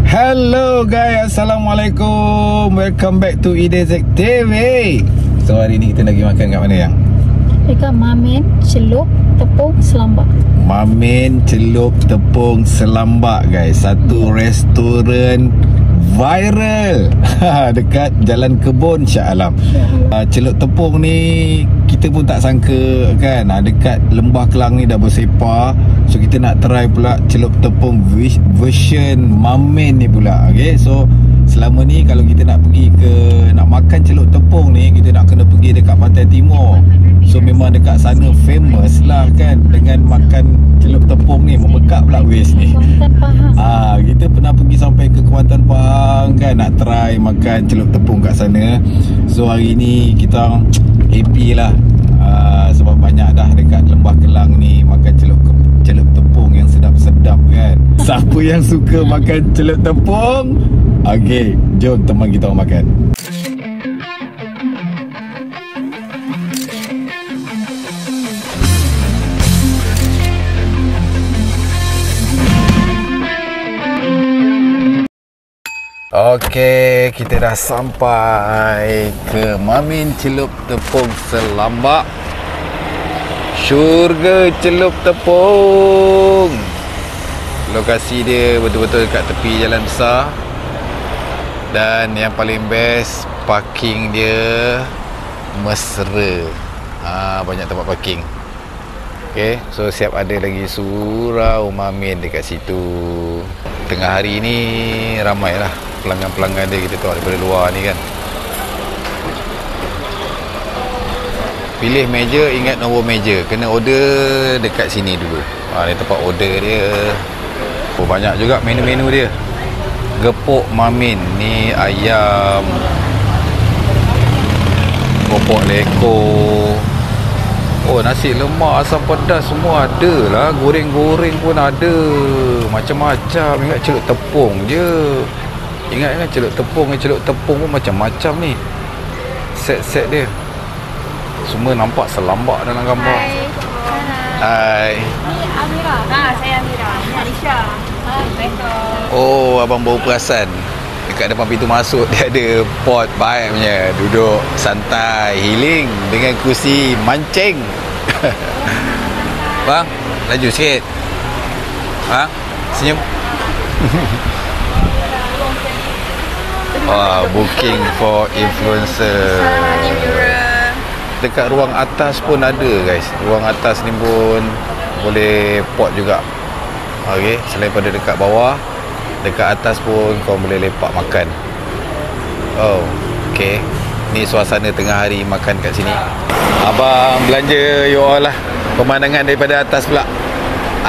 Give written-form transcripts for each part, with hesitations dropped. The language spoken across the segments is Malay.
Hello guys, Assalamualaikum. Welcome back to IDZ TV. So hari ni kita lagi makan kat mana yang? Dekat Mamin Celup Tepung Selambak. Mamin Celup Tepung Selambak guys. Satu restoran viral dekat Jalan Kebun Shah Alam. Celup tepung ni kita pun tak sangka kan, dekat Lembah Kelang ni dah bersepar. So kita nak try pula celup tepung version Mamin ni pula. Okay, so selama ni kalau kita nak pergi nak makan celup tepung ni, kita nak kena pergi dekat Pantai Timur. So memang dekat sana famous lah kan dengan makan celup tepung ni. Membekak pula waist ni. Kuantan Pahang. Kita pernah pergi sampai ke Kuantan Pahang kan, nak try makan celup tepung kat sana. So hari ni kita happy lah, sebab banyak dah dekat Lembah Kelang ni makan celup tepung yang sedap-sedap kan. Siapa yang suka makan celup tepung? Okay, jom teman kita makan. Okey, kita dah sampai ke Mamin Celup Tepung Selambak. Syurga celup tepung. Lokasi dia betul-betul dekat tepi jalan besar. Dan yang paling best, parking dia mesra. Banyak tempat parking. Okey, so siap ada lagi surau Mamin dekat situ. Tengah hari ni ramailah pelanggan-pelanggan dia, kita tahu daripada luar ni kan. Pilih meja, ingat nombor meja. Kena order dekat sini dulu. Ni tempat order dia. Banyak juga menu-menu dia. Gepuk Mamin ni, ayam, popok leko, nasi lemak, asam pedas semua ada lah. Goreng-goreng pun ada. Macam-macam. Ingat celup tepung je. Ingat celup tepung pun macam-macam ni. Set-set dia semua nampak selambak dalam gambar. Hai. Ni Amira. Saya Amira. Ni Alisha. Abang baru perasan dekat depan pintu masuk dia ada pot baik punya. Duduk santai, healing dengan kursi mancing. Bang, laju sikit. Bang, senyum. Booking for influencer. Dekat ruang atas pun ada guys. Ruang atas ni pun boleh pot juga. Okey, selain pada dekat bawah, dekat atas pun kau boleh lepak makan. Okey. Ni suasana tengah hari makan kat sini. Abang belanja you all lah. Pemandangan daripada atas pula.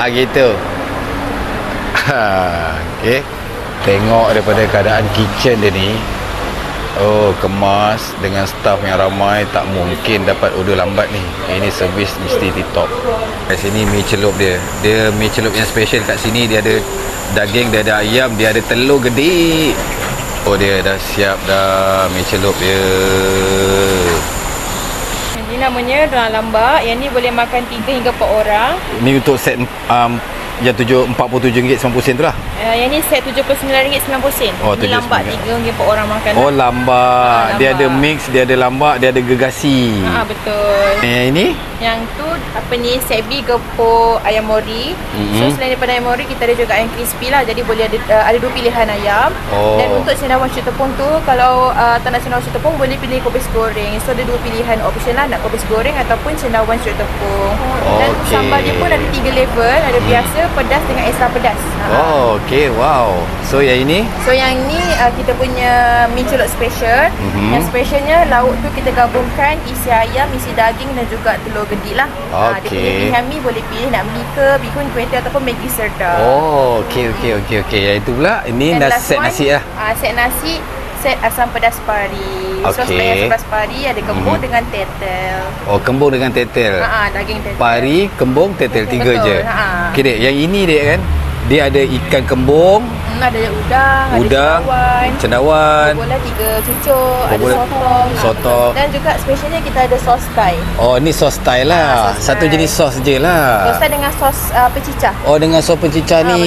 Gitu. Okey. Tengok daripada keadaan kitchen dia ni. Kemas dengan staff yang ramai, tak mungkin dapat order lambat ni. Ini servis mesti tip-top. Kat sini mi celup dia. Dia mi celup yang special kat sini. Dia ada daging, dia ada ayam, dia ada telur gede. Dia dah siap dah mi celup dia. Ini namanya dalam lambak. Yang ni boleh makan 3 hingga 4 orang. Ni untuk set yang RM47.90 tu lah. Yang ni set RM79.90. Ini lambat 3 hingga 4 orang makan. Lambat. Dia ada mix, dia ada lambat, dia ada gergasi. Betul. Yang ini? Yang tu sebi gepuk ayam mori. So selain daripada ayam mori, kita ada juga ayam crispy lah. Jadi boleh ada 2 pilihan ayam. Dan untuk cendawan celup tepung tu, kalau tak nak cendawan celup tepung, boleh pilih kobis goreng. So ada 2 pilihan option lah, nak kobis goreng ataupun cendawan celup tepung. Dan sambal dia pun ada 3 level. Ada biasa, pedas dengan extra pedas. Okey, wow. So yang ini? So yang ni kita punya mi celup special. Yang specialnya lauk tu kita gabungkan isi ayam, isi daging dan juga telur gedi lah. Dia punya pilihan mi boleh pilih nak mi ke bihun, kuih atau Maggi Serdar. Okey. Yang itu pula, ini set nasi lah. Set nasi, set asam pedas pari. So selain asam pedas pari, ada kembung dengan tetel. Kembung dengan tetel. Daging tetel. Pari, kembung, tetel, 3 je. Okey dek, yang ini dek kan? dia ada ikan kembung, ada udang, ada cendawan, bola 3 cucuk, ada sotong. Dan juga specialnya kita ada sos Thai. Oh, ni sos Thai lah. Satu jenis sos je lah. Sos Thai dengan sos pencicah. Oh, dengan sos pencicah ni.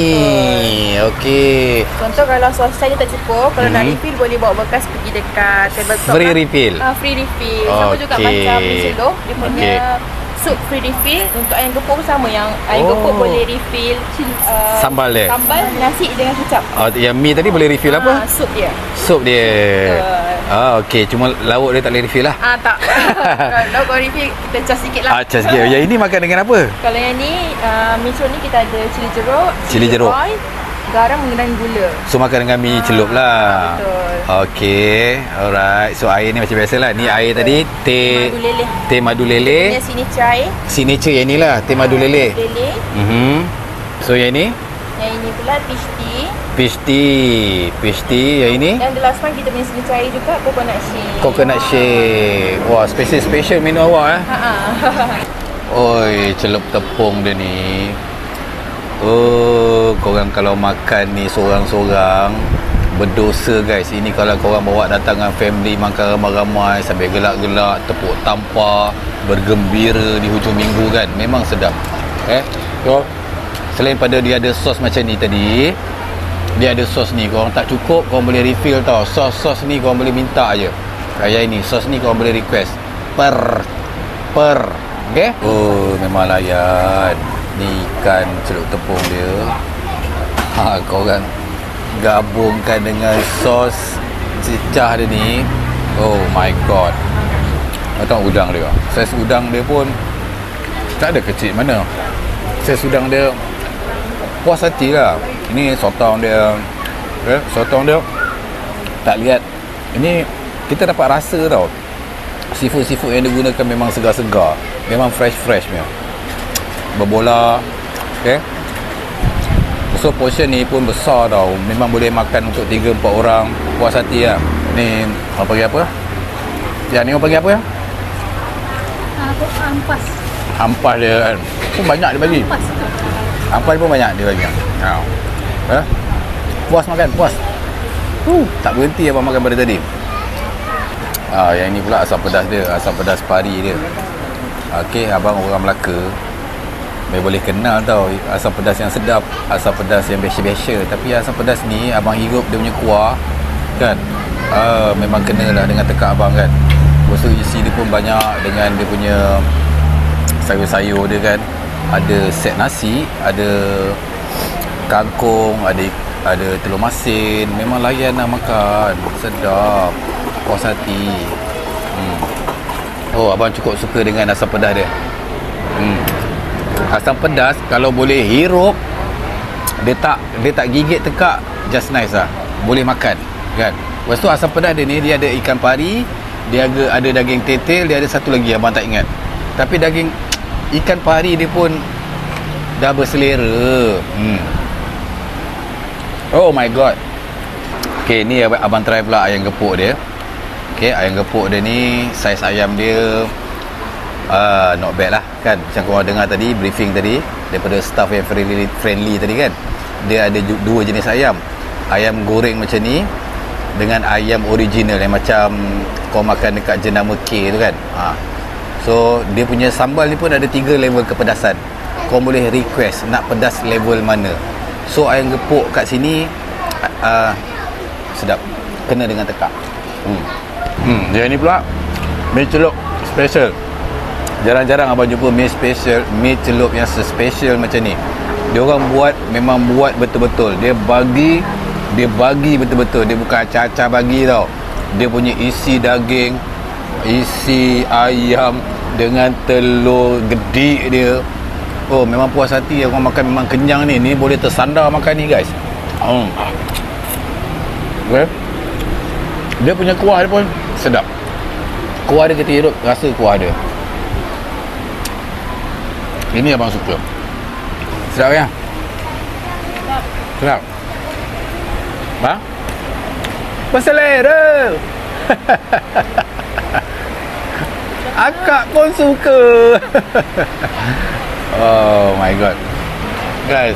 Okey. Contoh kalau sos Thai tak cukup, kalau nak refill boleh bawa bekas pergi dekat tabletop. Free refill. Free refill. Sama juga macam celup, dia punya sup free refill. Untuk ayam gepuk pun sama, yang ayam gepuk boleh refill sambal dia. Sambal, nasi dengan kicap. Yang mi tadi boleh refill apa? Sup dia. Sup dia. Okey, cuma lauk dia tak boleh refill lah. Tak. Kalau refill kita cas sikit lah. Cas sikit. Yang ini makan dengan apa? Kalau yang ni miso ni kita ada cili jeruk, oil, garam dan gula. So makan dengan mi celup lah. Betul. Okey, alright. So air ni macam biasa lah. Ni air tadi teh madu lele. Dia signature air. Signature yang ni lah, teh madu lele. So yang ni? Yang ini pula peach tea. Yang ini? Yang the last one kita punya signature air juga, coconut shake. Wah, special menu awak Oi, celup tepung dia ni. Oh, korang kalau makan ni sorang-sorang berdosa guys. Ini kalau korang bawa datang dengan family, makan ramai-ramai sambil gelak-gelak, tepuk tampar, bergembira di hujung minggu kan. Memang sedap. So, selain pada dia ada sos macam ni tadi, dia ada sos ni. Korang tak cukup, korang boleh refill tau. Sos ni korang boleh minta je. Kayak ini, sos ni korang boleh request per. Okay? Oh, memang layan. Ni ikan celup tepung dia. Korang gabungkan dengan sos cicah dia ni. Oh my god. Tengok udang dia. Saiz udang dia pun tak ada kecil mana. Saiz udang dia puas hati lah. Ini sotong dia. Sotong dia tak lihat. Ini kita dapat rasa tau. Seafood yang digunakan memang segar-segar. Memang fresh punya. Berbola. Okay. So portion ni pun besar tau. Memang boleh makan untuk 3-4 orang. Puas hati lah. Ni orang panggil apa? Yang ni orang panggil apa ya? Ampas dia kan. Pun banyak dia bagi. Ampas pun banyak dia bagi. Puas makan, puas. Tak berhenti abang makan pada tadi. Yang ni pula asam pedas dia. Asam pedas pari dia. Okey, abang orang Melaka. Boleh kenal tau asam pedas yang sedap, asam pedas yang biasa-biasa. Tapi asam pedas ni abang hirup dia punya kuah kan, memang kena lah dengan tekak abang kan. Lepas tu isi dia pun banyak dengan dia punya sayur-sayur dia kan. Ada set nasi, ada kangkung, ada telur masin. Memang layan lah makan. Sedap, puas hati. Oh, abang cukup suka dengan asam pedas dia. Asam pedas kalau boleh hirup, dia tak gigit tekak, just nice lah. Boleh makan kan. Lepas tu asam pedas dia ni, dia ada ikan pari, dia ada daging tetel, dia ada satu lagi abang tak ingat. Tapi daging ikan pari dia pun dah berselera. Oh my god. Okay, ni abang try pula ayam gepuk dia. Okay, ayam gepuk dia ni, saiz ayam dia not bad lah kan. Macam korang dengar tadi, briefing tadi daripada staff yang friendly tadi kan. Dia ada 2 jenis ayam. Ayam goreng macam ni dengan ayam original yang macam kau makan dekat jenama K tu kan. So dia punya sambal ni pun ada 3 level kepedasan. Kau boleh request nak pedas level mana. So ayam gepuk kat sini sedap, kena dengan tekak. Dia ni pula mi celup special. Jarang-jarang abang jumpa mi celup yang special macam ni. Dia orang memang buat betul-betul. Dia bagi betul-betul. Dia bukan acah-acah bagi tau. Dia punya isi daging, isi ayam dengan telur gedik dia. Oh, memang puas hati. Orang makan memang kenyang ni. Ni boleh tersandar makan ni guys. Okay. Dia punya kuah dia pun sedap. Kuah dia kita hirup, rasa kuah dia. Ini abang suka. Sedap ya? Sedap. Berselera. Akak pun suka. Oh my god. Guys,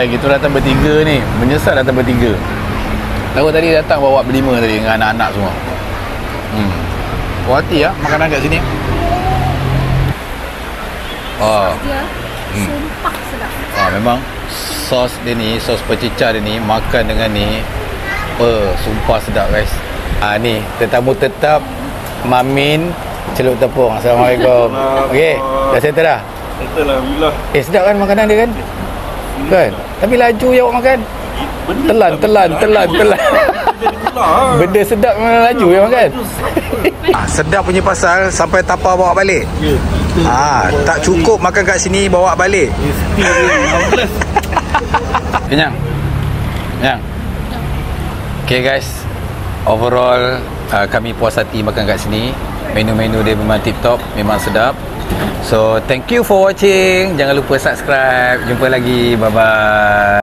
kita datang bertiga ni. Menyesal datang bertiga. Tahu tadi datang bawa berlima tadi dengan anak-anak semua. Puas hati lah makanan kat sini. Dia sumpah sedap. Memang sos dia ni, sos pecicah dia ni, makan dengan ni sumpah sedap guys. Ni tetamu tetap Mamin Celup Tepung. Assalamualaikum. Okey, dah settle dah? Settle lah, alhamdulillah. Sedap kan makanan dia kan? Kan? Tapi laju je awak makan. Telan. Benda sedap memang laju je makan. Sedap punya pasal sampai tapau bawa balik. Tak cukup makan kat sini bawa balik. Kenyang. Okay guys, overall kami puas hati makan kat sini. Menu-menu dia memang tip top, memang sedap. So thank you for watching. Jangan lupa subscribe. Jumpa lagi. Bye bye.